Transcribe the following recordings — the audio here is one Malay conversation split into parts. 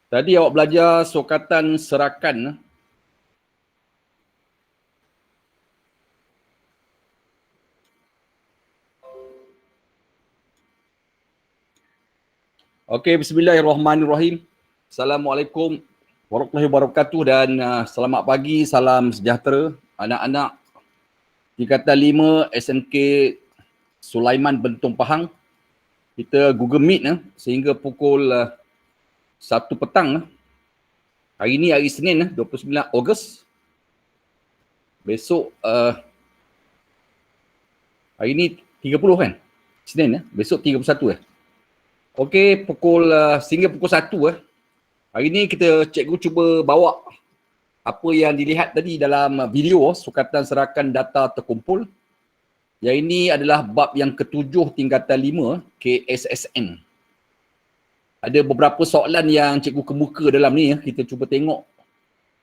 Tadi awak belajar sukatan serakan. Okey, bismillahirrahmanirrahim. Assalamualaikum warahmatullahi wabarakatuh dan selamat pagi, salam sejahtera anak-anak tingkatan 5 SMK Sulaiman Bentong Pahang. Kita Google Meet sehingga pukul 1 petang. Hari ni hari Senin 29 Ogos. Besok hari ni 30 kan? Senin besok 31 Okey, sehingga pukul 1 hari ni cikgu cuba bawa apa yang dilihat tadi dalam video sukatan serakan data terkumpul. Yang ini adalah bab yang ke-7 tingkatan 5 KSSN. Ada beberapa soalan yang cikgu kemuka dalam ni kita cuba tengok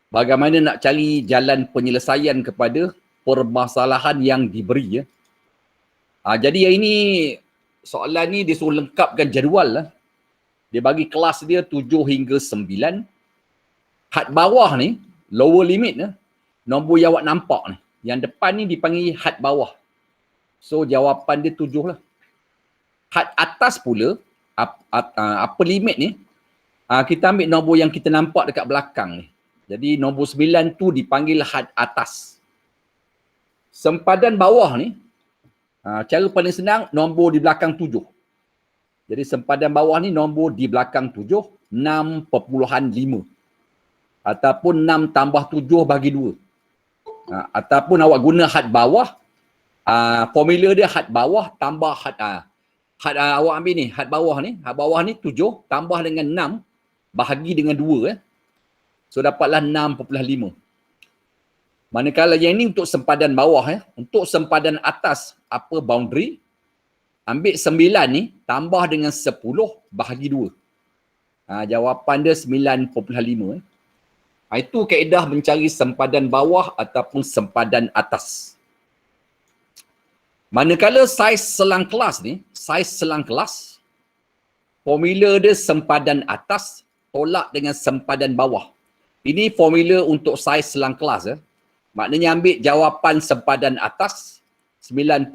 bagaimana nak cari jalan penyelesaian kepada permasalahan yang diberi jadi yang ini soalan ni dia suruh lengkapkan jadual lah. Dia bagi kelas dia 7 hingga 9. Had bawah ni, lower limit nombor yang awak nampak ni. Yang depan ni dipanggil had bawah. So jawapan dia 7 lah. Had atas pula, upper limit ni, kita ambil nombor yang kita nampak dekat belakang ni. Jadi nombor 9 tu dipanggil had atas. Sempadan bawah ni, cara paling senang, nombor di belakang 7. Jadi sempadan bawah ni nombor di belakang 7, 6.5. Ataupun 6 tambah 7 bagi 2. Ataupun awak guna had bawah, formula dia had bawah tambah had awak ambil ni, had bawah ni 7 tambah dengan 6 bahagi dengan 2 So dapatlah 6.5. Manakala yang ini untuk sempadan bawah untuk sempadan atas apa boundary, ambil 9 ni tambah dengan 10 bahagi 2. Jawapan dia 9.5. Itu kaedah mencari sempadan bawah ataupun sempadan atas. Manakala saiz selang kelas ni, formula dia sempadan atas tolak dengan sempadan bawah. Ini formula untuk saiz selang kelas Maknanya ambil jawapan sempadan atas 9.5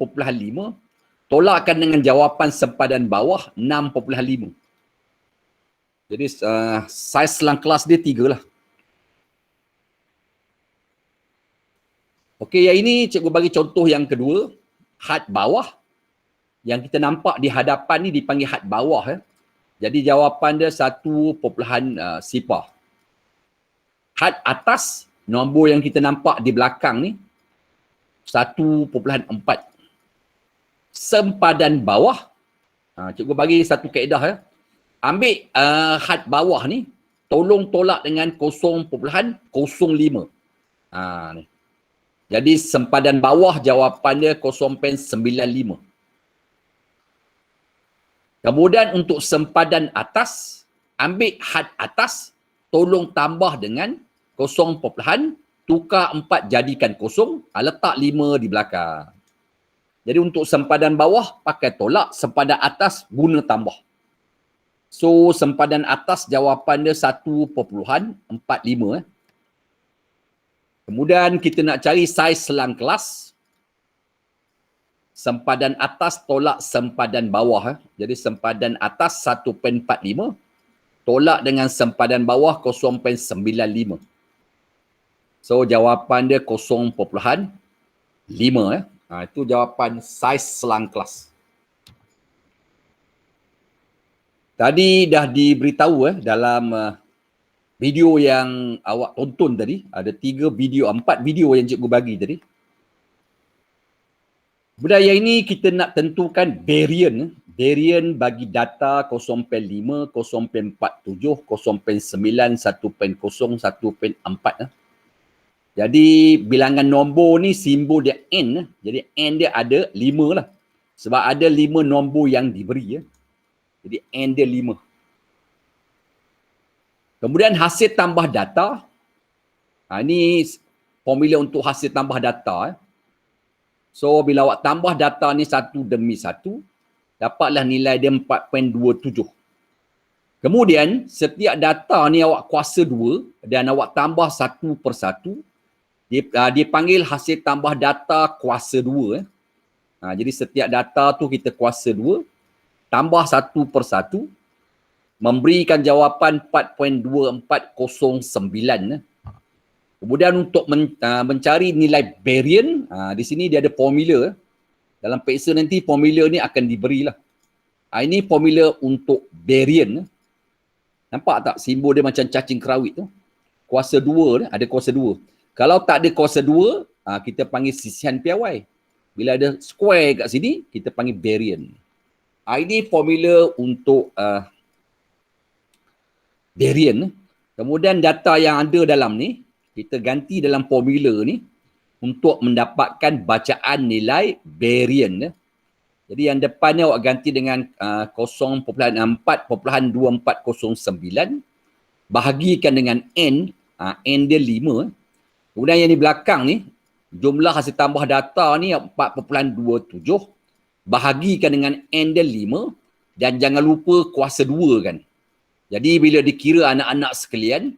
tolakkan dengan jawapan sempadan bawah 6.5. Jadi saiz selang kelas dia 3 lah. Okey, yang ini cikgu bagi contoh yang kedua. Had bawah. Yang kita nampak di hadapan ni dipanggil had bawah. Jadi jawapan dia 1 sifar. Had atas, nombor yang kita nampak di belakang ni 1.4. Sempadan bawah, cikgu bagi satu kaedah ambil had bawah ni tolong tolak dengan 0.05. Ni. Jadi sempadan bawah jawapan dia 0.95. Kemudian untuk sempadan atas, ambil had atas tolong tambah dengan 0. Tukar 4 jadikan 0, letak 5 di belakang. Jadi untuk sempadan bawah pakai tolak, sempadan atas guna tambah. So sempadan atas jawapan dia 1.45. Kemudian kita nak cari saiz selang kelas. Sempadan atas tolak sempadan bawah. Jadi sempadan atas 1.45 tolak dengan sempadan bawah 0.95. So jawapan dia 0.5 itu jawapan saiz selang kelas. Tadi dah diberitahu dalam video yang awak tonton tadi. Ada 4 video yang cikgu bagi tadi. Budaya ini kita nak tentukan variant. Variant bagi data 0.5, 0.47, 0.9, 1.0, 1.4. Jadi bilangan nombor ni simbol dia N. Jadi N dia ada 5 lah. Sebab ada 5 nombor yang diberi. Jadi N dia 5. Kemudian hasil tambah data. Ini formula untuk hasil tambah data. So bila awak tambah data ni satu demi satu, dapatlah nilai dia 4.27. Kemudian setiap data ni awak kuasa 2 dan awak tambah satu persatu, dia panggil hasil tambah data kuasa 2. Jadi setiap data tu kita kuasa 2, tambah satu persatu, memberikan jawapan 4.2409. Kemudian untuk mencari nilai varian, di sini dia ada formula. Dalam peksa nanti formula ni akan diberilah. Ini formula untuk varian. Nampak tak simbol dia macam cacing kerawit tu? Kuasa 2 ada kuasa 2. Kalau tak ada kuasa 2, kita panggil sisihan piawai. Bila ada square kat sini, kita panggil varian. Ini formula untuk varian. Kemudian data yang ada dalam ni, kita ganti dalam formula ni untuk mendapatkan bacaan nilai varian. Jadi yang depan ni awak ganti dengan 0.4.2409 bahagikan dengan N. N dia 5. Kemudian yang di belakang ni, jumlah hasil tambah data ni 4.27 bahagikan dengan N dia 5 dan jangan lupa kuasa 2 kan. Jadi bila dikira anak-anak sekalian,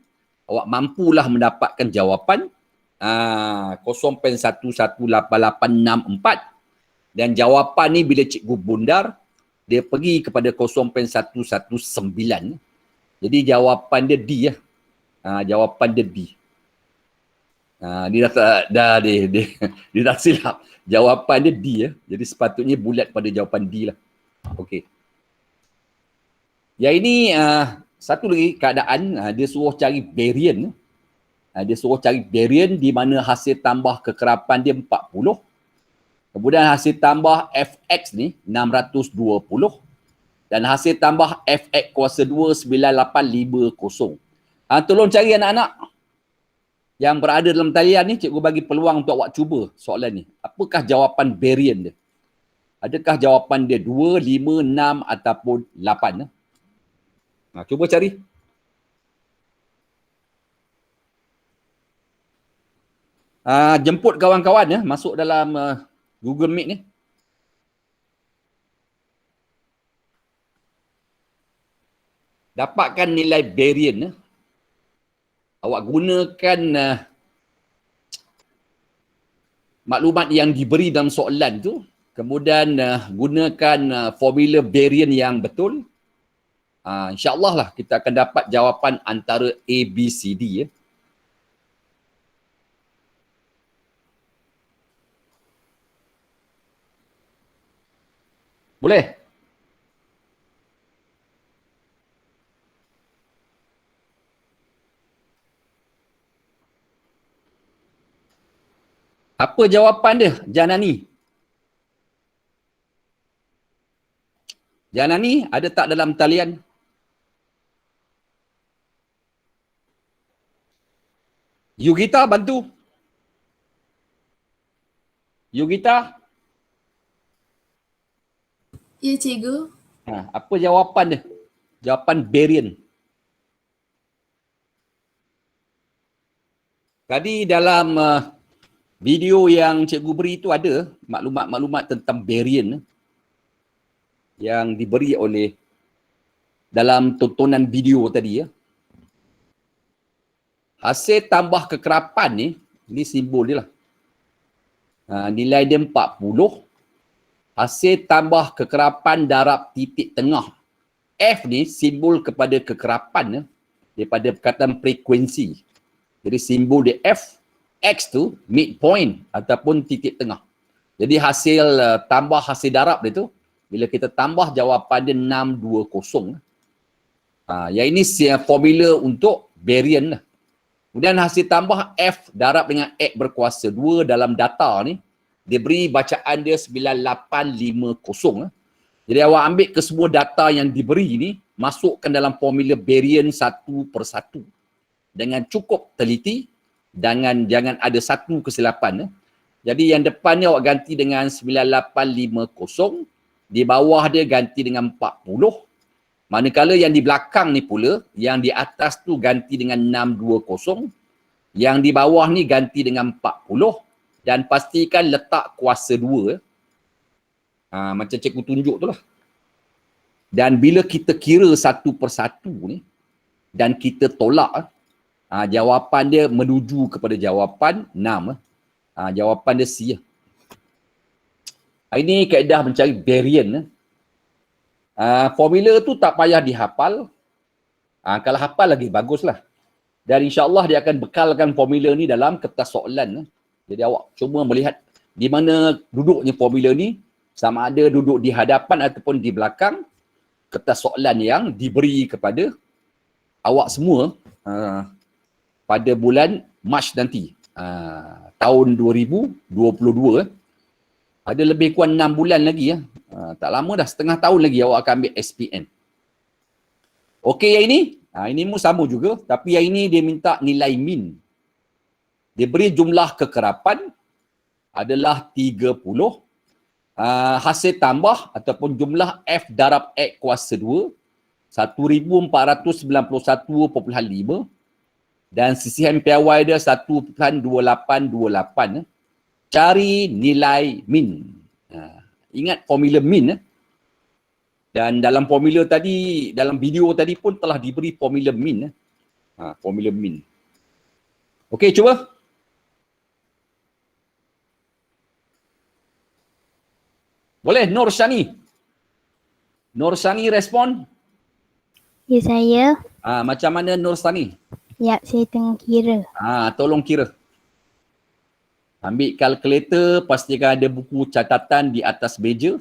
awak mampulah mendapatkan jawapan 0.118864 dan jawapan ni bila cikgu bundar, dia pergi kepada 0.119. Jadi jawapan dia D lah. Jawapan dia D. Dia dah silap. Jawapan dia D ya. Jadi sepatutnya bulat pada jawapan D lah. Okey. Yang ini satu lagi keadaan, dia suruh cari varian. Dia suruh cari varian di mana hasil tambah kekerapan dia 40. Kemudian hasil tambah fx ni 620 dan hasil tambah fx kuasa 2 9850. Tolong cari anak-anak yang berada dalam talian ni, cikgu bagi peluang untuk awak cuba soalan ni. Apakah jawapan varian dia? Adakah jawapan dia 2, 5, 6 ataupun 8? Cuba cari. Jemput kawan-kawan ya, masuk dalam Google Meet ni. Dapatkan nilai varian. Awak gunakan maklumat yang diberi dalam soalan tu. Kemudian gunakan formula varian yang betul. InsyaAllah lah kita akan dapat jawapan antara A, B, C, D ya. Boleh? Apa jawapan dia, Janani? Janani ada tak dalam talian? Yugita bantu. Yugita? Ya, cikgu. Apa jawapan dia? Jawapan varian. Tadi dalam video yang cikgu beri itu ada maklumat-maklumat tentang varian yang diberi oleh dalam tontonan video tadi ya. Hasil tambah kekerapan ni simbol dia lah. Nilai dia 40. Hasil tambah kekerapan darab titik tengah. F ni simbol kepada kekerapan daripada perkataan frekuensi. Jadi simbol dia F. X tu midpoint ataupun titik tengah. Jadi hasil tambah hasil darab dia tu, bila kita tambah jawapan dia 620. Yang ini formula untuk varian lah. Kemudian hasil tambah F darab dengan X berkuasa 2 dalam data ni, dia beri bacaan dia 9850. Jadi awak ambil ke semua data yang diberi ni, masukkan dalam formula varian satu persatu. Dengan cukup teliti, jangan ada satu kesilapan. Jadi yang depan ni awak ganti dengan 9850, di bawah dia ganti dengan 40. Manakala yang di belakang ni pula, yang di atas tu ganti dengan 620, yang di bawah ni ganti dengan 40. Dan pastikan letak kuasa 2. Macam cikgu tunjuk tu lah. Dan bila kita kira satu persatu ni dan kita tolak, jawapan dia menuju kepada jawapan 6. Jawapan dia C. Ini kaedah mencari variant. Formula tu tak payah dihafal. Kalau hafal lagi baguslah. Dan insyaAllah dia akan bekalkan formula ni dalam kertas soalan. Jadi awak cuma melihat di mana duduknya formula ni, sama ada duduk di hadapan ataupun di belakang kertas soalan yang diberi kepada awak semua pada bulan Mac nanti. Tahun 2022. Ada lebih kurang 6 bulan lagi. Tak lama dah, setengah tahun lagi awak akan ambil SPM. Okey, yang ini? Ini pun sama juga. Tapi yang ini dia minta nilai min. Dia beri jumlah kekerapan adalah 30. Hasil tambah ataupun jumlah F darab X kuasa 2 1491.5 dan sisihan piawai dia 1.2828. Cari nilai min. Ingat formula min. Dan dalam formula tadi, dalam video tadi pun telah diberi formula min. Formula min. Okey, cuba. Boleh, Nur Shani. Nur Shani respon. Ya, saya. Macam mana Nur Shani? Ya, saya tengah kira. Tolong kira. Ambil kalkulator, pastikan ada buku catatan di atas meja.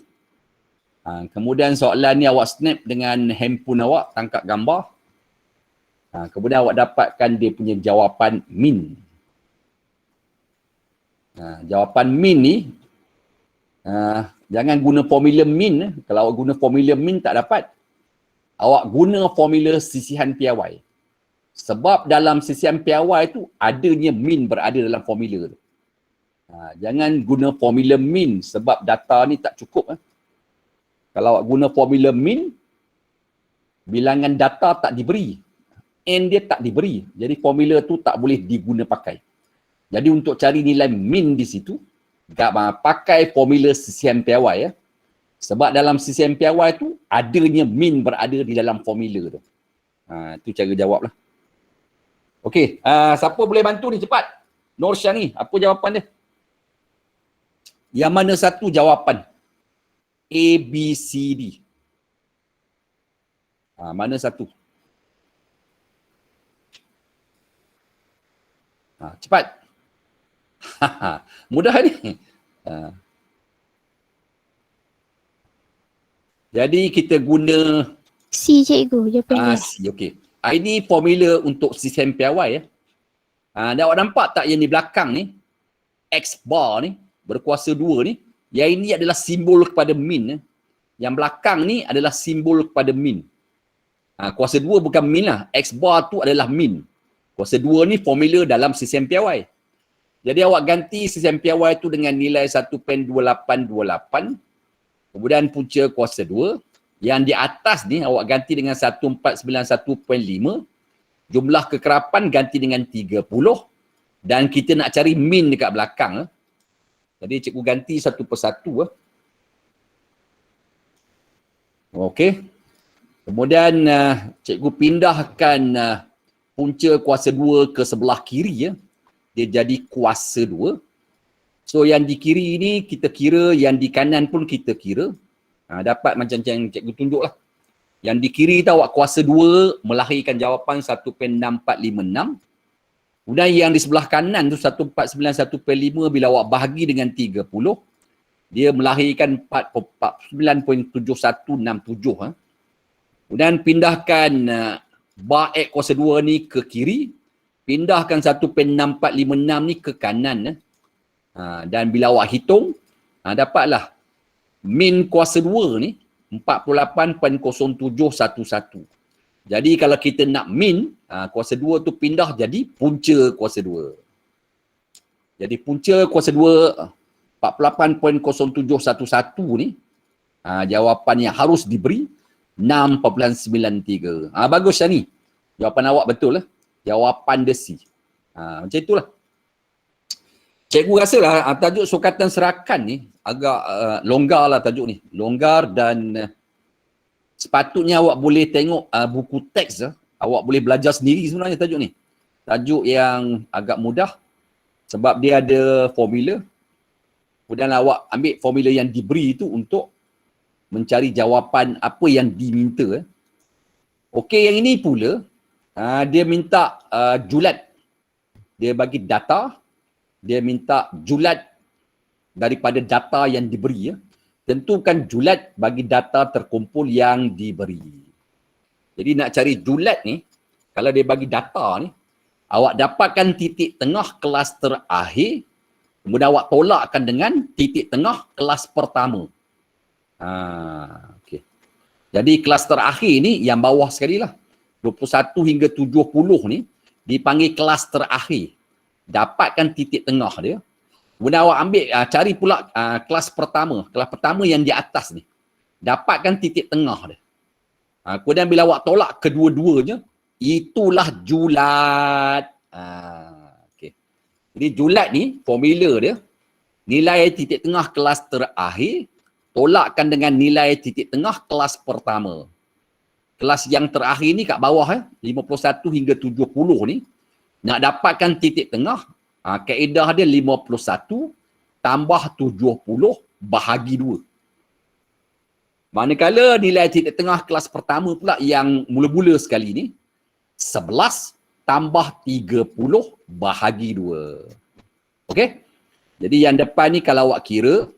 Kemudian soalan ni awak snap dengan handphone awak, tangkap gambar. Kemudian awak dapatkan dia punya jawapan min. Jawapan min ni, jangan guna formula min. Kalau awak guna formula min tak dapat. Awak guna formula sisihan piawai. Sebab dalam sisihan piawai tu adanya min berada dalam formula tu. Jangan guna formula min sebab data ni tak cukup. Kalau awak guna formula min, bilangan data tak diberi. N dia tak diberi. Jadi formula tu tak boleh diguna pakai. Jadi untuk cari nilai min di situ, pakai formula sisihan piawai. Sebab dalam sisihan piawai tu adanya min berada di dalam formula tu. Itu cara jawab lah. Okey, siapa boleh bantu ni cepat? Nur Shani, apa jawapan dia? Yang mana satu jawapan? A, B, C, D. Mana satu? Cepat. Mudah ni. Jadi kita guna C, cikgu. Jawapan dia. C, okey. Ini formula untuk sistem piawai. Dan awak nampak tak yang di belakang ni? X bar ni, berkuasa 2 ni. Yang ini adalah simbol kepada min. Yang belakang ni adalah simbol kepada min. Kuasa 2 bukan min lah. X bar tu adalah min. Kuasa 2 ni formula dalam sistem piawai. Jadi awak ganti sistem piawai tu dengan nilai 1.2828. Kemudian punca kuasa 2. Yang di atas ni awak ganti dengan 1491.5. Jumlah kekerapan ganti dengan 30. Dan kita nak cari min dekat belakang. Jadi cikgu ganti satu persatu. Okey. Kemudian cikgu pindahkan punca kuasa 2 ke sebelah kiri. Dia jadi kuasa 2. So yang di kiri ni kita kira, yang di kanan pun kita kira. Dapat macam yang cikgu tunjuk lah. Yang di kiri tu awak kuasa 2 melahirkan jawapan 1.6456. Kemudian yang di sebelah kanan tu 1491.5 bila awak bahagi dengan 30, dia melahirkan 49.7167. Kemudian pindahkan bar X kuasa 2 ni ke kiri, pindahkan 1.6456 ni ke kanan. Dan bila awak hitung, dapatlah min kuasa 2 ni 48.0711. Jadi kalau kita nak min, kuasa 2 tu pindah jadi punca kuasa 2. Jadi punca kuasa 2 48.0711 ni, jawapan yang harus diberi 6.93. Bagus Shani. Jawapan awak betul lah. Jawapan dia C. Macam itulah. Cikgu rasa lah tajuk sukatan serakan ni agak longgar lah tajuk ni. Longgar dan Sepatutnya awak boleh tengok buku teks. Awak boleh belajar sendiri sebenarnya tajuk ni. Tajuk yang agak mudah sebab dia ada formula. Kemudian awak ambil formula yang diberi itu untuk mencari jawapan apa yang diminta. Okey, yang ini pula dia minta julat. Dia bagi data, dia minta julat daripada data yang diberi. Tentukan julat bagi data terkumpul yang diberi. Jadi nak cari julat ni, kalau dia bagi data ni, awak dapatkan titik tengah kelas terakhir, kemudian awak tolakkan dengan titik tengah kelas pertama. Okay. Jadi kelas terakhir ni yang bawah sekali lah. 21 hingga 70 ni dipanggil kelas terakhir. Dapatkan titik tengah dia. Kemudian awak ambil, cari pula kelas pertama. Kelas pertama yang di atas ni. Dapatkan titik tengah dia. Kemudian bila awak tolak kedua-duanya, itulah julat. Okay. Jadi julat ni, formula dia, nilai titik tengah kelas terakhir, tolakkan dengan nilai titik tengah kelas pertama. Kelas yang terakhir ni kat bawah 51 hingga 70 ni, nak dapatkan titik tengah, kaedah dia 51 tambah 70 bahagi 2. Manakala nilai titik tengah kelas pertama pula yang mula-mula sekali ni, 11 tambah 30 bahagi 2. Okey? Jadi yang depan ni kalau awak kira,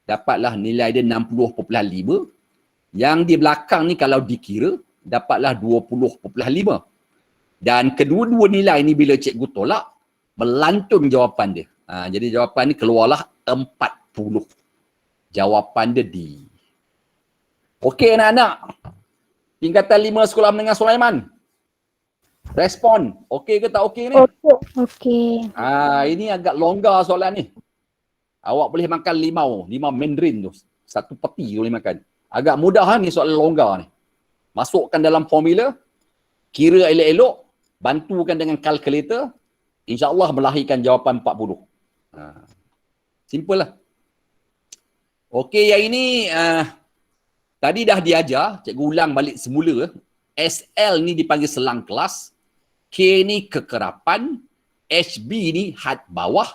dapatlah nilai dia 60.5. Yang di belakang ni kalau dikira, dapatlah 20.5. Dan kedua-dua nilai ni bila cikgu tolak, melantun jawapan dia. Jadi jawapan ni keluarlah 40. Jawapan dia D. Okey anak-anak. Tingkatan 5 Sekolah Menengah Sulaiman. Respon. Okey ke tak okey ni? Okey. Ini agak longgar soalan ni. Awak boleh makan limau mandarin tu. Satu peti boleh makan. Agak mudah ni soalan longgar ni. Masukkan dalam formula, kira elok-elok, bantukan dengan kalkulator, insya-Allah melahirkan jawapan 40. Simple lah. Okey, yang ini tadi dah diajar, cikgu ulang balik semula. SL ni dipanggil selang kelas, K ni kekerapan, HB ni had bawah,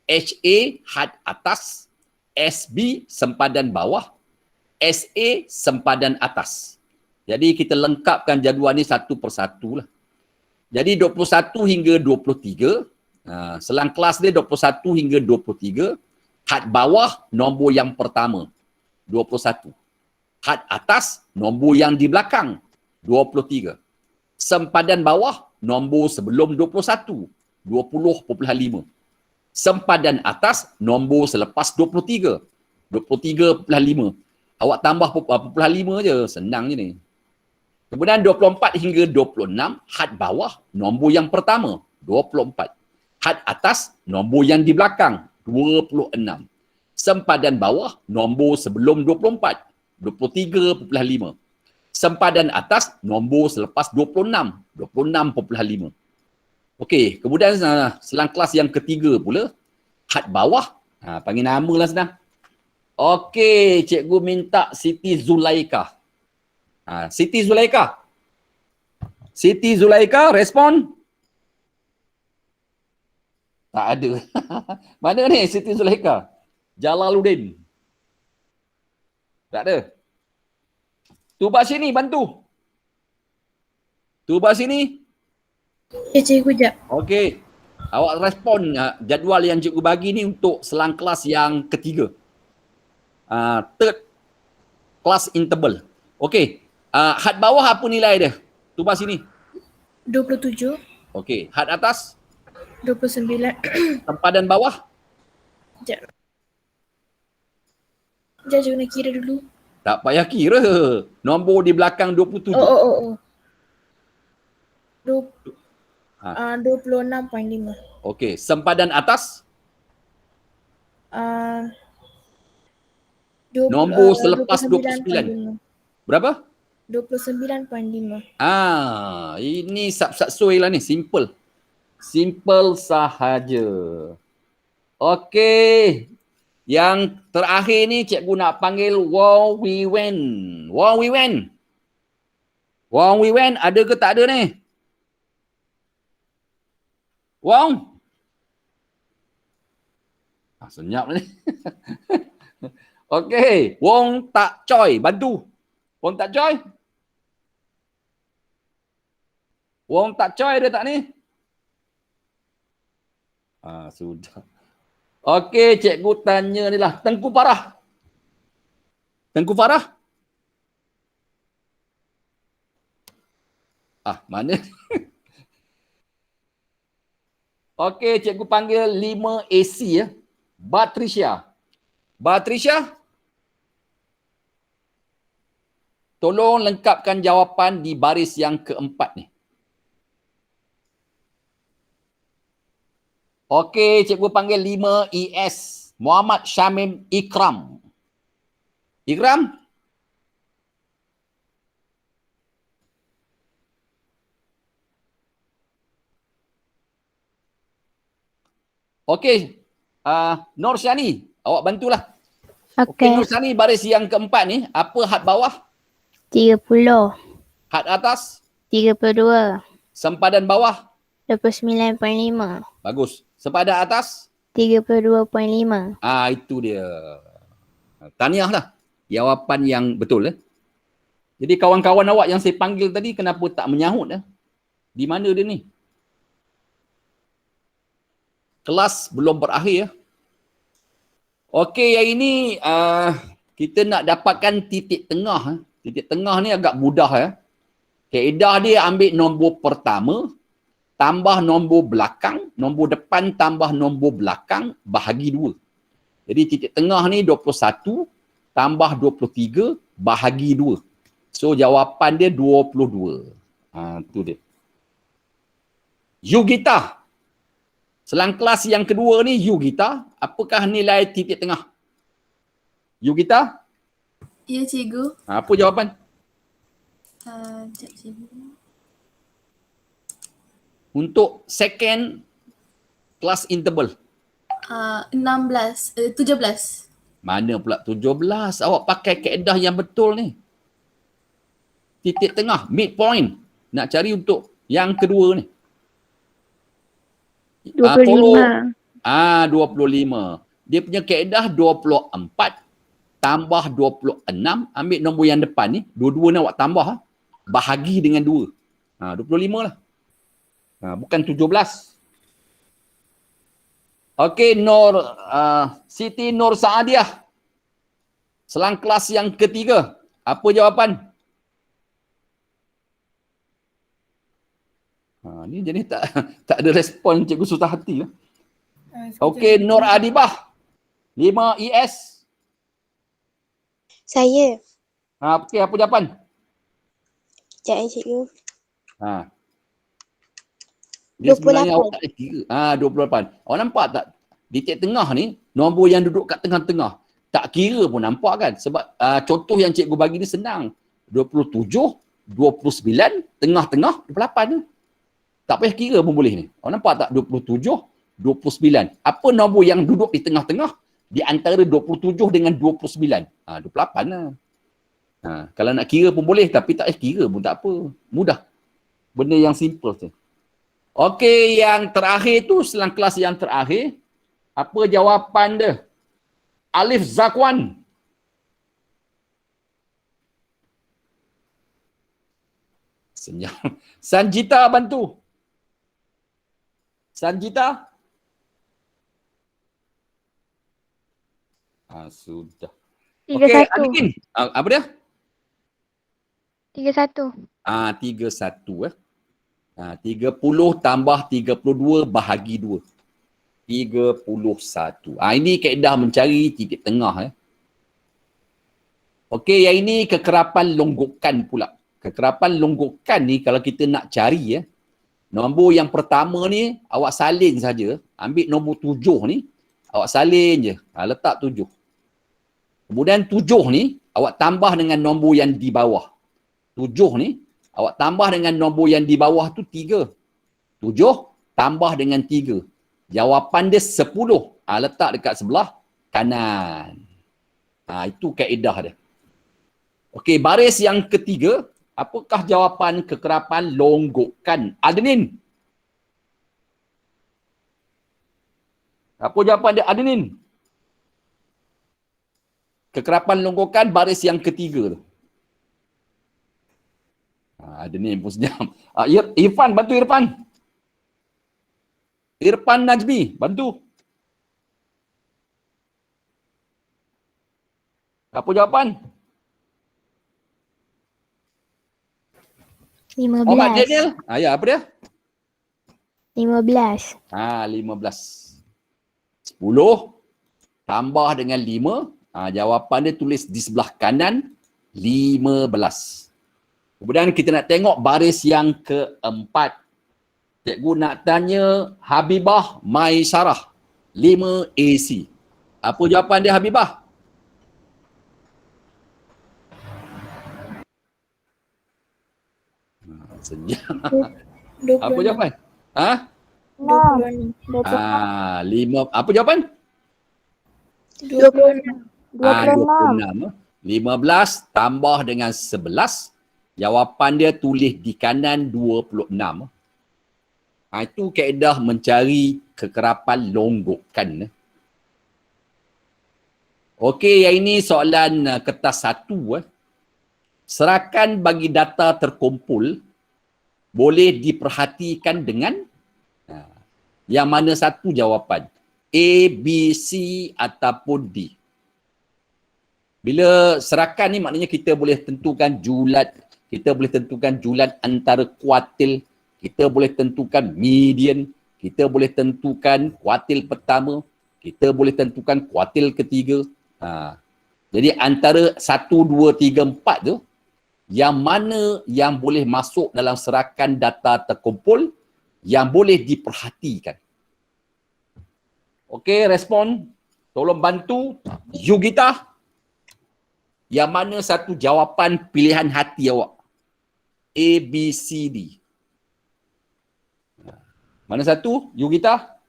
HA had atas, SB sempadan bawah, SA sempadan atas. Jadi kita lengkapkan jadual ni satu persatu lah. Jadi 21 hingga 23, selang kelas dia 21 hingga 23, had bawah nombor yang pertama, 21. Had atas nombor yang di belakang, 23. Sempadan bawah nombor sebelum 21, 20.5. Sempadan atas nombor selepas 23, 23.5. Awak tambah 0.5 je, senang je ni. Kemudian 24 hingga 26, had bawah nombor yang pertama, 24. Had atas nombor yang di belakang, 26. Sempadan bawah nombor sebelum 24, 23.5. Sempadan atas nombor selepas 26, 26.5. Okey, kemudian selang kelas yang ketiga pula, had bawah, panggil nama lah senang. Okey, cikgu minta Siti Zulaika. Siti Zulaika. Siti Zulaika, respon. Tak ada. Mana ni Siti Zulaika? Jalaluddin. Tak ada. Tuba sini, bantu. Tuba sini. Ya cikgu, jap. Okey. Awak respon jadual yang cikgu bagi ni untuk selang kelas yang ketiga. Third class interval. Okey. Had bawah apa nilai dia? Tuba sini. 27, Okey. Had atas? 29. Sempadan bawah? Jap. Jap, cikgu nak kira dulu. Tak payah kira. Nombor di belakang 27. Oh. 26.5. Okey. Sempadan atas? Nombor selepas 29. Berapa? 29.5. Ini sub-sui lah ni. Simple. Simple sahaja. Okey. Yang terakhir ni cikgu nak panggil Wong Wei Wen. Wong Wei Wen. Wong Wei Wen ada ke tak ada ni? Wong? Senyap ni. Okey, Wong Tak Choi bantu. Wong Tak Choi? Wong Tak Choi ada tak ni? Sudah. Okey, cikgu tanya ni lah. Tengku Farah. Tengku Farah? Mana? Okey, cikgu panggil 5 AC ya. Batrisha. Batrisha? Tolong lengkapkan jawapan di baris yang keempat ni. Okey, cikgu panggil 5 ES. Muhammad Syamim Ikram. Ikram? Okey. Nur Syani, awak bantulah. Okey, Okey. Nur Syani, baris yang keempat ni, apa had bawah? 30. Had atas? 32. Sempadan bawah? 29.5. Bagus. Sempadan atas? 32.5. Itu dia. Tahniah lah. Jawapan yang betul. Jadi kawan-kawan awak yang saya panggil tadi, kenapa tak menyahut? Di mana dia ni? Kelas belum berakhir. Okey, yang ini kita nak dapatkan titik tengah. Titik tengah ni agak mudah. Kaedah dia ambil nombor pertama, tambah nombor belakang, nombor depan tambah nombor belakang, bahagi 2. Jadi titik tengah ni 21, tambah 23, bahagi 2. So jawapan dia 22. Tu dia. Yugita. Selang kelas yang kedua ni, Yugita, apakah nilai titik tengah? Yugita? Ya, cikgu. Apa jawapan? Sekejap, cikgu. Untuk second class interval. 17. Mana pula 17? Awak pakai kaedah yang betul ni. Titik tengah, midpoint. Nak cari untuk yang kedua ni. 25. 25. Dia punya kaedah 24 tambah 26, ambil nombor yang depan ni, dua-dua ni awak tambah, bahagi dengan 2. 25 lah. Bukan 17. Okey, Siti Nur Saadiah. Selang kelas yang ketiga. Apa jawapan? Ni jadi tak ada respon, cikgu susah hati. Okey, Nur Adibah. 5 ES. Saya. Okey, apa jawapan? Sekejap cikgu. Dia 28. sebenarnya awak tak ada kira. 28. Awak nampak tak? Di titik tengah ni, nombor yang duduk kat tengah-tengah. Tak kira pun nampak kan? Sebab contoh yang cikgu bagi ni senang. 27, 29, tengah-tengah, 28 ni. Tak payah kira pun boleh ni. Awak nampak tak? 27, 29. Apa nombor yang duduk di tengah-tengah? Di antara 27 dengan 29. 28 lah. Kalau nak kira pun boleh, tapi tak payah kira pun tak apa. Mudah. Benda yang simple tu. Okey, yang terakhir tu, selang kelas yang terakhir. Apa jawapan dia? Alif Zakwan. Senyap. Sanjita bantu. Sanjita? Sudah. Okey, 31. Amin. Apa dia? 31. 31 30 tambah 32 bahagi 2. 31. Ini kaedah mencari titik tengah. Okey, yang ini kekerapan longgokan pula. Kekerapan longgokan ni kalau kita nak cari nombor yang pertama ni awak salin saja. Ambil nombor 7 ni, awak salin je. Letak 7. Kemudian 7 ni awak tambah dengan nombor yang di bawah. 7 ni awak tambah dengan nombor yang di bawah tu 3. 7 tambah dengan 3. Jawapan dia 10. Letak dekat sebelah kanan. Itu kaedah dia. Okey, baris yang ketiga, apakah jawapan kekerapan longgokan adenin? Apa jawapan dia adenin? Kekerapan longgokan baris yang ketiga tu. Adenin pun sejam. Irfan, bantu Irfan. Irfan Najmi, bantu. Apa jawapan? 15. Muhammad Daniel. Ya, apa dia? 15. 15. 10 tambah dengan 5. Jawapan dia tulis di sebelah kanan 15. Kemudian kita nak tengok baris yang keempat. Cikgu nak tanya Habibah Maisarah 5 AC. Apa jawapan dia Habibah? Sejam. 26. Apa jawapan? 26. 5. Apa jawapan? 26. 26. 15 tambah dengan 11. Jawapan dia tulis di kanan 26. Itu kaedah mencari kekerapan longgokan. Okey, yang ini soalan kertas 1. Serakan bagi data terkumpul boleh diperhatikan dengan yang mana satu jawapan? A, B, C ataupun D. Bila serakan ni maknanya kita boleh tentukan julat, kita boleh tentukan julat antara kuartil, kita boleh tentukan median, kita boleh tentukan kuartil pertama, kita boleh tentukan kuartil ketiga. Jadi antara 1, 2, 3, 4 tu, yang mana yang boleh masuk dalam serakan data terkumpul yang boleh diperhatikan. Okey, respon. Tolong bantu Yugita. Yang mana satu jawapan pilihan hati awak? A, B, C, D. Mana satu? Yugita?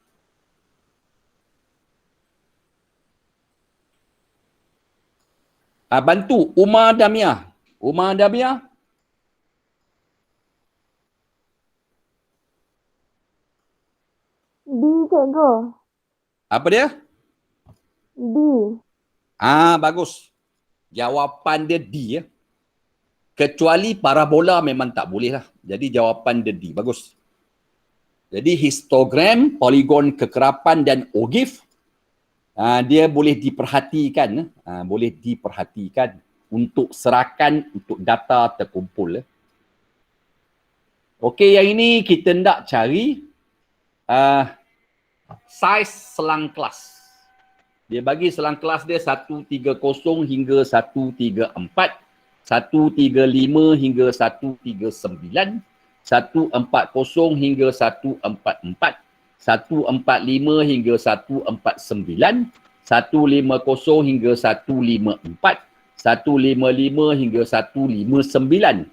Bantu Umar Damia. Umar Damia? D, cikgu. Apa dia? D. Bagus. Jawapan dia D ya. Kecuali parabola memang tak boleh lah. Jadi jawapan dia D. Bagus. Jadi histogram, poligon kekerapan dan ogif dia boleh diperhatikan. Boleh diperhatikan untuk serakan untuk data terkumpul. Okey, yang ini kita nak cari saiz selang kelas. Dia bagi selang kelas dia 130 hingga 134, 135 hingga 139, 140 hingga 144, 145 hingga 149, 150 hingga 154, 155 hingga 159.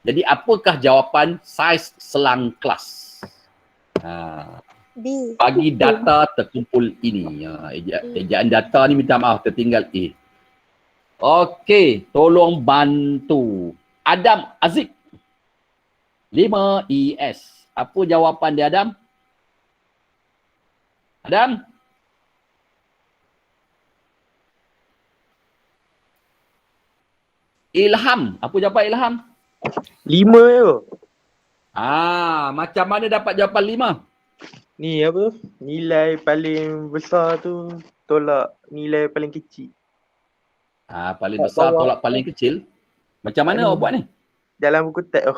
Jadi apakah jawapan saiz selang kelas? B. Bagi data terkumpul ini. Ejaan data ni minta maaf tertinggal A. Okey, tolong bantu. Adam Aziz. 5 ES. Apa jawapan dia Adam? Adam? Ilham. Apa jawapan Ilham? 5 je. Macam mana dapat jawapan 5? Ni apa? Nilai paling besar tu tolak nilai paling kecil. Paling besar tolak paling kecil. Macam mana awak buat ni? Dalam buku teks tu.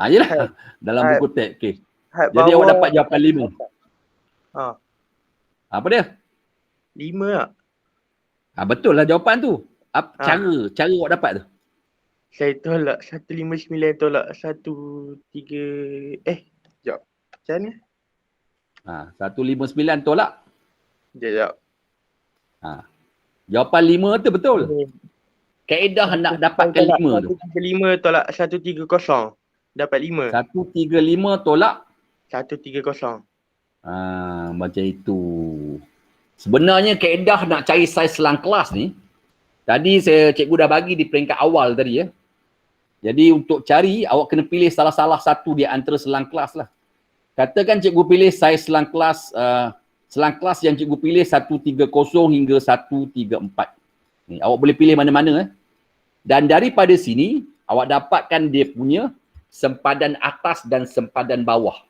Yelah. Dalam buku teks. Okay. Had Jadi bawah, awak dapat jawapan 5. Apa dia? 5 tak? Betul lah jawapan tu. Cara awak dapat tu? Saya tolak 159 tolak 13 sekejap. Macam mana? 159 tolak. Sekejap. Jawapan 5 tu betul. Kaedah nak dapatkan 5 tu. 135 tolak 130. Dapat 5. 135 tolak. 130. Macam itu. Sebenarnya kaedah nak cari saiz selang kelas ni, tadi cikgu dah bagi di peringkat awal tadi ya. Jadi untuk cari, awak kena pilih salah-salah satu di antara selang kelas lah. Katakan cikgu pilih saiz selang kelas yang cikgu pilih 130 hingga 134. Ni, awak boleh pilih mana-mana. Dan daripada sini, awak dapatkan dia punya sempadan atas dan sempadan bawah.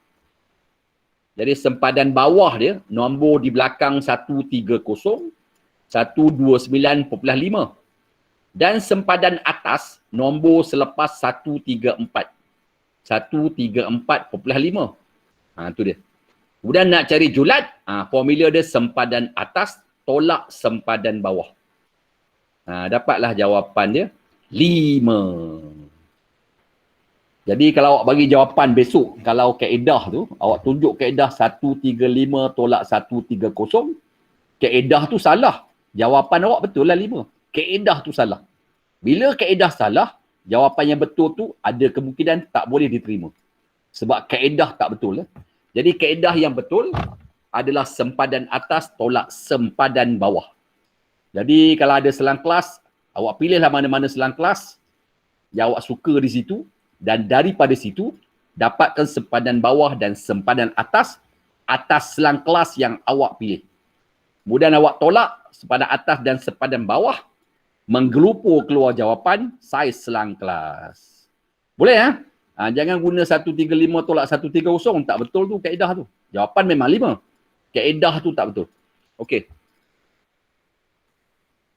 Jadi sempadan bawah dia, nombor di belakang 130, 129.5. Dan sempadan atas, nombor selepas 134. 134.5. Tu dia. Kemudian nak cari julat, formula dia sempadan atas tolak sempadan bawah. Dapatlah jawapan dia 5. Jadi kalau awak bagi jawapan besok, kalau kaedah tu, awak tunjuk kaedah 135 tolak 130, kaedah tu salah. Jawapan awak betul lah 5. Kaedah tu salah. Bila kaedah salah, jawapan yang betul tu ada kemungkinan tak boleh diterima. Sebab kaedah tak betul. Jadi kaedah yang betul adalah sempadan atas tolak sempadan bawah. Jadi kalau ada selang kelas, awak pilihlah mana-mana selang kelas yang awak suka di situ. Dan daripada situ, dapatkan sempadan bawah dan sempadan atas selang kelas yang awak pilih. Kemudian awak tolak sempadan atas dan sempadan bawah, menggelupur keluar jawapan saiz selang kelas. Boleh ya? Jangan guna 135 tolak 130, tak betul tu kaedah tu. Jawapan memang 5. Kaedah tu tak betul. Okey.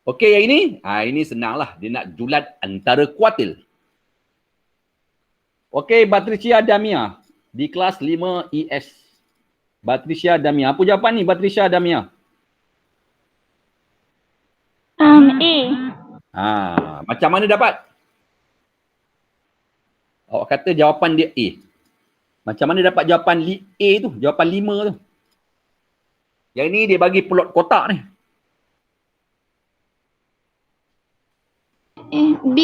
Okey yang ini? Ini senanglah. Dia nak julat antara kuatil. Okey, Patricia Damia di kelas 5 ES. Patricia Damia. Apa jawapan ni Patricia Damia? A. Macam mana dapat? Awak kata jawapan dia A. Macam mana dapat jawapan A tu? Jawapan 5 tu. Yang ini dia bagi plot kotak ni. B.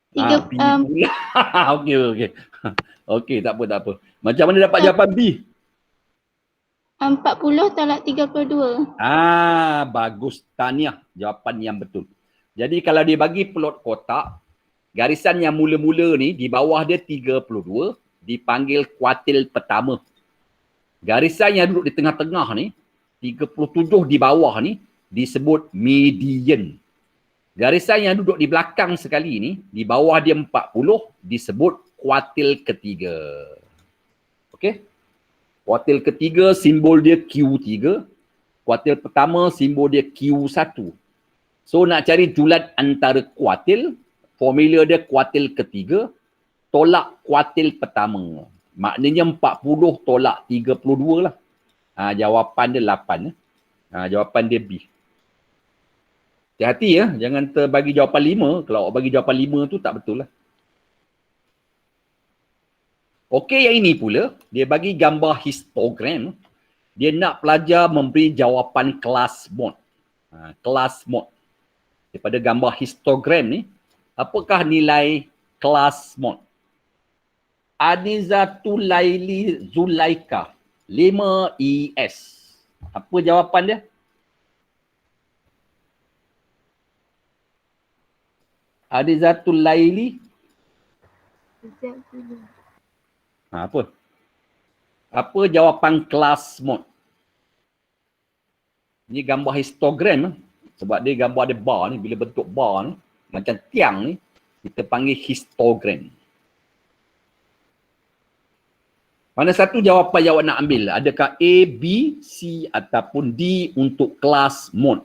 B pula. Okey. Okey, tak apa. Macam mana dapat jawapan B? 40 tolak 32. Bagus. Tahniah. Jawapan yang betul. Jadi kalau dia bagi plot kotak, garisan yang mula-mula ni di bawah dia 32 dipanggil kuartil pertama. Garisan yang duduk di tengah-tengah ni 37 di bawah ni disebut median. Garisan yang duduk di belakang sekali ni di bawah dia 40 disebut kuartil ketiga. Okey? Kuartil ketiga simbol dia Q3. Kuartil pertama simbol dia Q1. So nak cari julat antara kuartil, formula dia kuartil ketiga tolak kuartil pertama. Maknanya 40 tolak 32 lah. Jawapan dia 8. Jawapan dia B. Hati-hati ya, jangan terbagi jawapan 5. Kalau awak bagi jawapan 5 tu tak betul lah. Okey, yang ini pula, dia bagi gambar histogram. Dia nak pelajar memberi jawapan kelas mod. Kelas mod. Daripada gambar histogram ni, apakah nilai kelas mod? Anizatul Laili Zulaika 5 ES. Apa jawapan dia? Anizatul Laili. Apa? Apa jawapan kelas mod? Ni gambar histogram. Sebab dia gambar ada bar ni. Bila bentuk bar ni, macam tiang ni, kita panggil histogram. Mana satu jawapan yang awak nak ambil? Adakah A, B, C ataupun D untuk kelas mod?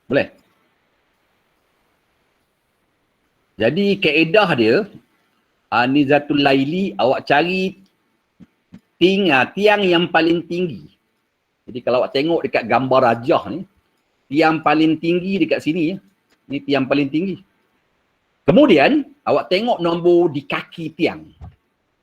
Boleh? Jadi kaedah dia, Anizatul Laili, awak cari tiang yang paling tinggi. Jadi kalau awak tengok dekat gambar rajah ni, tiang paling tinggi dekat sini ya. Ni tiang paling tinggi. Kemudian awak tengok nombor di kaki tiang.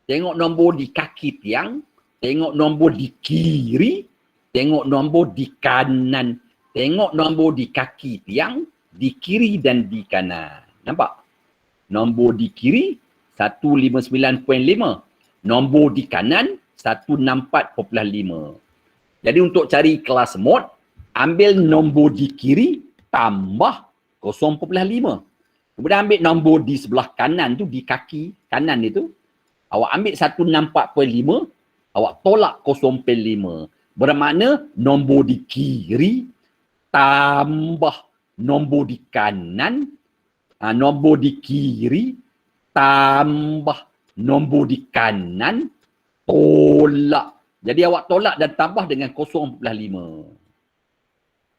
Tengok nombor di kaki tiang, tengok nombor di kiri, tengok nombor di kanan. Tengok nombor di kaki tiang, di kiri dan di kanan. Nampak? Nombor di kiri 159.5. Nombor di kanan 164.5. Jadi untuk cari kelas mod, ambil nombor di kiri tambah 0.5. Kemudian ambil nombor di sebelah kanan tu, di kaki kanan itu, awak ambil 164.5, awak tolak 0.5. Bermakna nombor di kiri tambah nombor di kanan, nombor di kiri tambah nombor di kanan, tolak. Jadi awak tolak dan tambah dengan 0.5.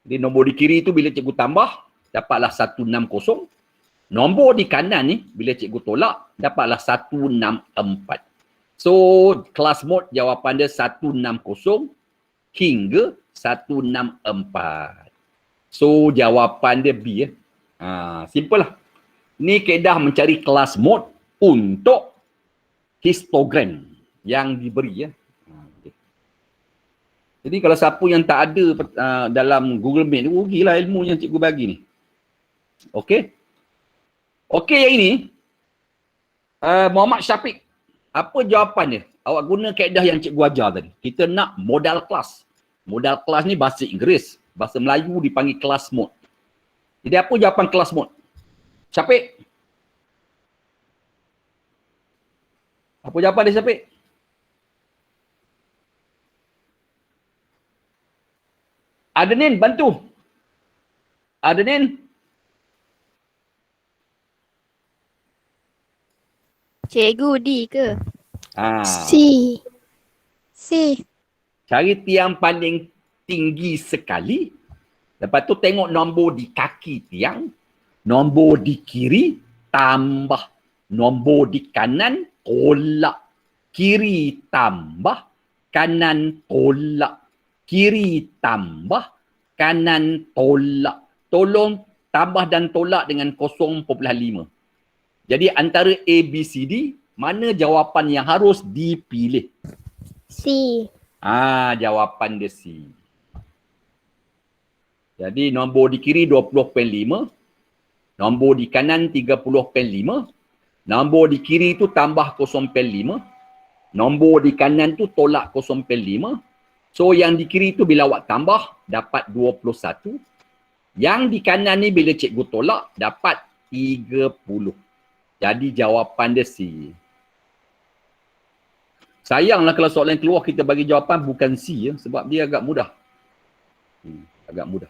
Jadi nombor di kiri itu bila cikgu tambah, dapatlah 160. Nombor di kanan ni, bila cikgu tolak, dapatlah 164. So, kelas mod jawapan dia 160 hingga 164. So, jawapan dia B. Simple lah. Ni kaedah mencari kelas mod untuk histogram yang diberi. Okay. Jadi, kalau siapa yang tak ada dalam Google Meet, rugilah ilmu yang cikgu bagi ni. Okey. Okey, yang ini, Muhammad Syafiq. Apa jawapan dia? Awak guna kaedah yang cikgu ajar tadi. Kita nak modal kelas. Modal kelas ni bahasa Inggeris. Bahasa Melayu dipanggil kelas mod. Jadi apa jawapan kelas mod? Syafiq? Apa jawapan dia, Syafiq? Adenin, bantu. Adenin? Cikgu D ke? C. C. Cari tiang paling tinggi sekali. Lepas tu tengok nombor di kaki tiang. Nombor di kiri tambah. Nombor di kanan tolak. Kiri tambah. Kanan tolak. Kiri tambah. Kanan tolak. Tolong tambah dan tolak dengan 0.5. Jadi antara A, B, C, D, mana jawapan yang harus dipilih? C. Jawapan dia C. Jadi nombor di kiri 20.5. Nombor di kanan 30.5. Nombor di kiri tu tambah 0.5. Nombor di kanan tu tolak 0.5. So yang di kiri tu bila awak tambah, dapat 21. Yang di kanan ni bila cikgu tolak, dapat 30. Jadi jawapan dia C. Sayanglah kalau soalan keluar kita bagi jawapan bukan C ya, sebab dia agak mudah. Agak mudah.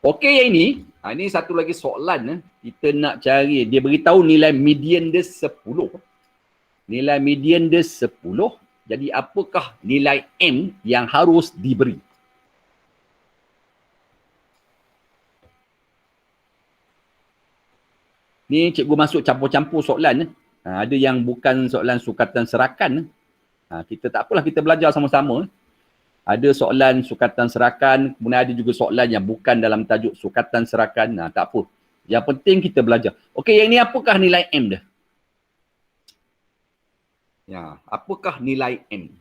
Okey yang ini, ini satu lagi soalan kita nak cari. Dia beritahu nilai median dia 10. Nilai median dia 10. Jadi apakah nilai M yang harus diberi? Ni cikgu masuk campur-campur soalan. Ada yang bukan soalan sukatan serakan. Kita tak apalah, kita belajar sama-sama. Ada soalan sukatan serakan, kemudian ada juga soalan yang bukan dalam tajuk sukatan serakan. Tak apa. Yang penting kita belajar. Okey, yang ni apakah nilai M dia? Ya, apakah nilai M?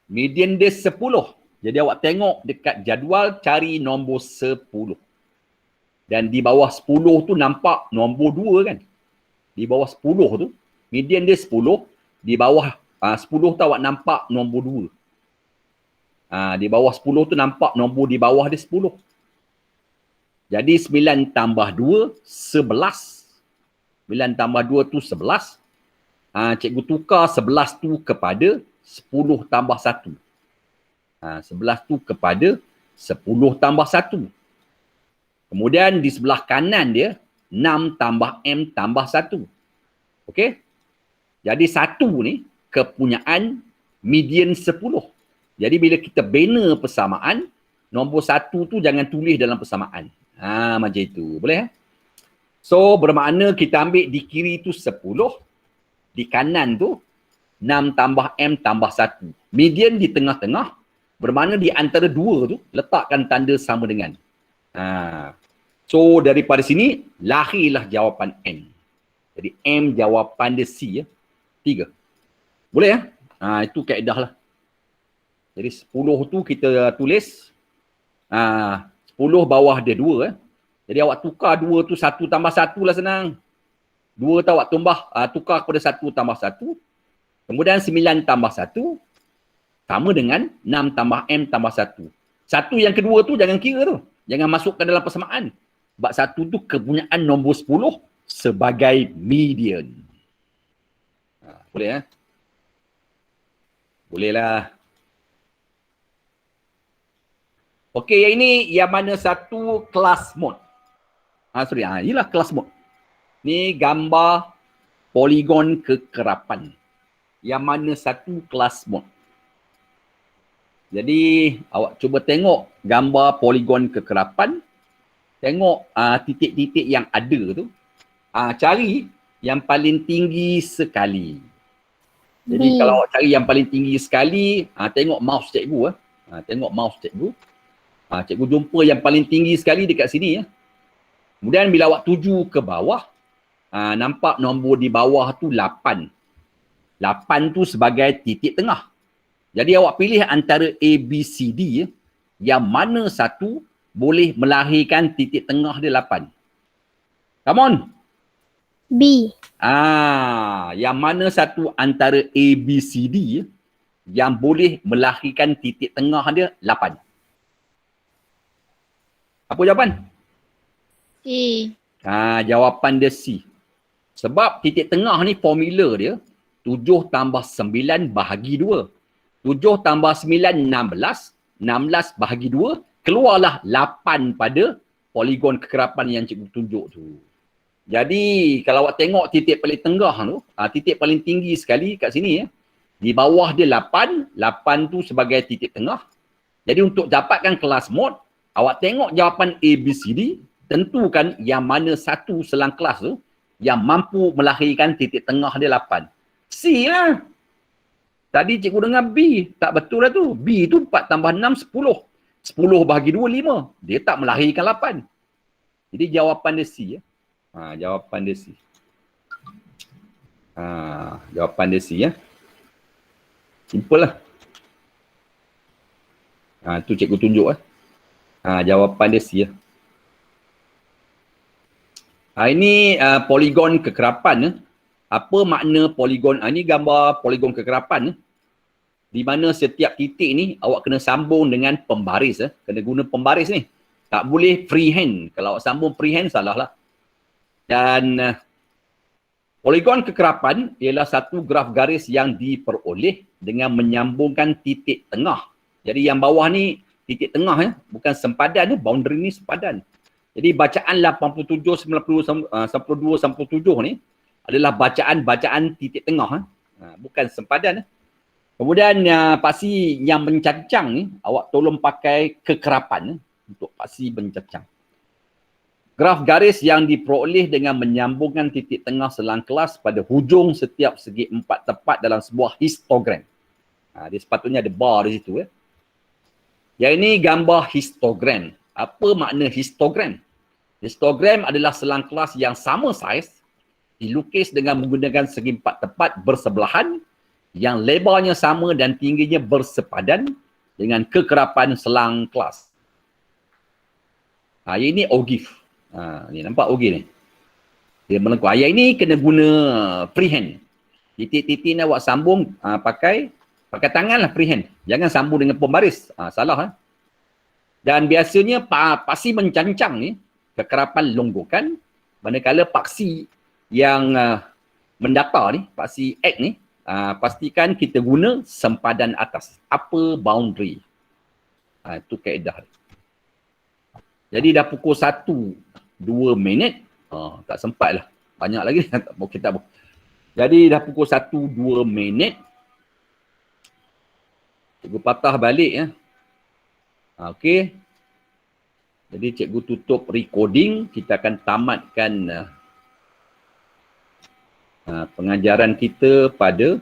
Median dia 10. Jadi awak tengok dekat jadual, cari nombor 10. Dan di bawah 10 tu nampak nombor 2 kan. Di bawah 10 tu, median dia 10. Di bawah 10 tu awak nampak nombor 2. Di bawah 10 tu nampak nombor di bawah dia 10. Jadi 9 tambah 2, 11. 9 tambah 2 tu 11. Cikgu tukar 11 tu kepada 10 tambah 1. 11 tu kepada 10 tambah 1. Kemudian di sebelah kanan dia, 6 tambah M tambah 1. Okey? Jadi 1 ni kepunyaan median 10. Jadi bila kita bina persamaan, nombor 1 tu jangan tulis dalam persamaan. Macam itu. Boleh? So bermakna kita ambil di kiri tu 10. Di kanan tu 6 tambah M tambah 1. Median di tengah-tengah. Bermakna di antara 2 tu letakkan tanda sama dengan. So daripada sini lahirlah jawapan M. Jadi M jawapan dia C ya. 3. Boleh ya? Itu kaedah lah. Jadi 10 tu kita tulis 10 bawah dia 2 ya. Jadi awak tukar 2 tu 1 tambah 1 lah senang. 2 tu awak tukar kepada 1 tambah 1. Kemudian 9 tambah 1 sama dengan 6 tambah M tambah 1. 1 yang kedua tu jangan kira tu. Jangan masukkan dalam persamaan. Sebab 1 tu kepunyaan nombor 10 sebagai median. Boleh Boleh lah. Okey, yang ini yang mana satu kelas mode. Inilah kelas mode. Ni gambar poligon kekerapan. Yang mana satu kelas mode. Jadi awak cuba tengok gambar poligon kekerapan. Tengok titik-titik yang ada tu. Cari yang paling tinggi sekali. Jadi kalau awak cari yang paling tinggi sekali, tengok mouse cikgu. Tengok mouse cikgu. Cikgu jumpa yang paling tinggi sekali dekat sini. Kemudian bila awak tuju ke bawah, nampak nombor di bawah tu 8. 8 tu sebagai titik tengah. Jadi awak pilih antara A, B, C, D. Yang mana satu boleh melahirkan titik tengah dia 8. Come on. B. Yang mana satu antara A, B, C, D yang boleh melahirkan titik tengah dia 8. Apa jawapan? C. Jawapan dia C. Sebab titik tengah ni formula dia 7 tambah 9 bahagi 2. 7 tambah 9, 16. 16 bahagi 2. Keluarlah 8 pada poligon kekerapan yang cikgu tunjuk tu. Jadi kalau awak tengok titik paling tengah tu, titik paling tinggi sekali kat sini di bawah dia 8, 8 tu sebagai titik tengah. Jadi untuk dapatkan kelas mode, awak tengok jawapan A, B, C, D, tentukan yang mana satu selang kelas tu yang mampu melahirkan titik tengah dia 8. C lah. Tadi cikgu dengar B, tak betul lah tu. B tu 4 tambah 6, 10. 10 bahagi 2, 5. Dia tak melahirkan 8. Jadi jawapan dia C jawapan dia C. Jawapan dia C Simple lah. Tu cikgu tunjuk jawapan dia C ini poligon kekerapan. Apa makna poligon? Ini gambar poligon kekerapan. Di mana setiap titik ni awak kena sambung dengan pembaris. Kena guna pembaris ni. Tak boleh freehand. Kalau awak sambung freehand salah lah. Dan poligon kekerapan ialah satu graf garis yang diperoleh dengan menyambungkan titik tengah. Jadi yang bawah ni titik tengah bukan sempadan, boundary ni sempadan. Jadi bacaan 87, 92, 97 ni adalah bacaan titik tengah, bukan sempadan. Kemudian paksi yang mencacang ni awak tolong pakai kekerapan untuk paksi mencacang. Graf garis yang diperoleh dengan menyambungkan titik tengah selang kelas pada hujung setiap segi 4 tepat dalam sebuah histogram. Dia sepatutnya ada bar di situ. Yang ini gambar histogram. Apa makna histogram? Histogram adalah selang kelas yang sama saiz, dilukis dengan menggunakan segi 4 tepat bersebelahan, yang lebarnya sama dan tingginya bersepadan dengan kekerapan selang kelas. Ini ogive. Ni nampak ogive ni. Dia melengkung. Yang ini kena guna freehand. Titik-titik ni awak sambung pakai tangan lah freehand. Jangan sambung dengan pembaris. Salah. Dan biasanya paksi mencancang ni, kekerapan longgokan, manakala paksi yang mendata ni, paksi X ni, pastikan kita guna sempadan atas. Upper boundary. Itu kaedah. Jadi dah pukul 1:02 minit. Tak sempat lah. Banyak lagi. Kita jadi dah pukul 1:02 minit. Cikgu patah balik Okey. Jadi cikgu tutup recording. Kita akan tamatkan pengajaran kita pada